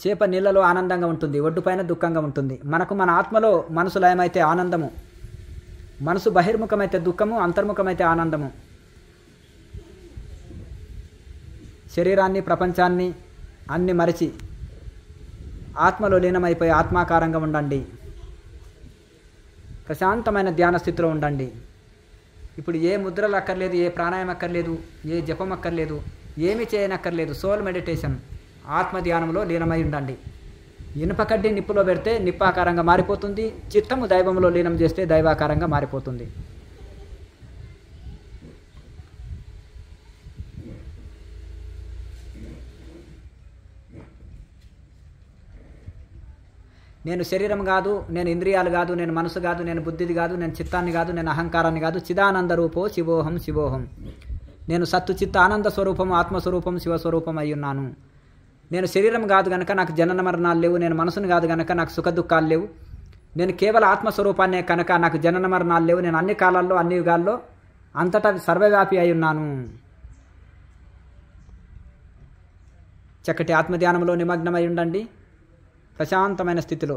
చేప నీళ్ళలో ఆనందంగా ఉంటుంది, ఒడ్డుపైన దుఃఖంగా ఉంటుంది. మనకు మన ఆత్మలో మనసు లయమైతే ఆనందము, మనసు బహిర్ముఖమైతే దుఃఖము, అంతర్ముఖమైతే ఆనందము. శరీరాన్ని ప్రపంచాన్ని అన్ని మరిచి ఆత్మలో లీనమైపోయి ఆత్మాకారంగా ఉండండి. ప్రశాంతమైన ధ్యాన స్థితిలో ఉండండి. ఇప్పుడు ఏ ముద్రలు అక్కర్లేదు, ఏ ప్రాణాయామం అక్కర్లేదు, ఏ జపం అక్కర్లేదు, ఏమీ చేయనక్కర్లేదు. సోల్ మెడిటేషన్, ఆత్మధ్యానంలో లీనమై ఉండండి. ఇనుపకడ్డి నిప్పులో పెడితే నిప్పాకారంగా మారిపోతుంది. చిత్తము దైవంలో లీనం చేస్తే దైవాకారంగా మారిపోతుంది. నేను శరీరం కాదు, నేను ఇంద్రియాలు కాదు, నేను మనసు కాదు, నేను బుద్ధిది కాదు, నేను చిత్తాన్ని కాదు, నేను అహంకారాన్ని కాదు. చిదానంద రూపో శివోహం శివోహం. నేను సత్తు చిత్త ఆనంద స్వరూపం, ఆత్మస్వరూపం, శివస్వరూపం అయ్యున్నాను. నేను శరీరం కాదు గనక నాకు జనన మరణాలు లేవు. నేను మనసును కాదు గనక నాకు సుఖ దుఃఖాలు లేవు. నేను కేవలం ఆత్మస్వరూపాన్నే కనుక నాకు జనన మరణాలు లేవు. నేను అన్ని కాలాల్లో అన్ని యుగాల్లో అంతటా సర్వవ్యాపి అయి ఉన్నాను. చక్కటి ఆత్మధ్యానంలో నిమగ్నమై ఉండండి ప్రశాంతమైన స్థితిలో.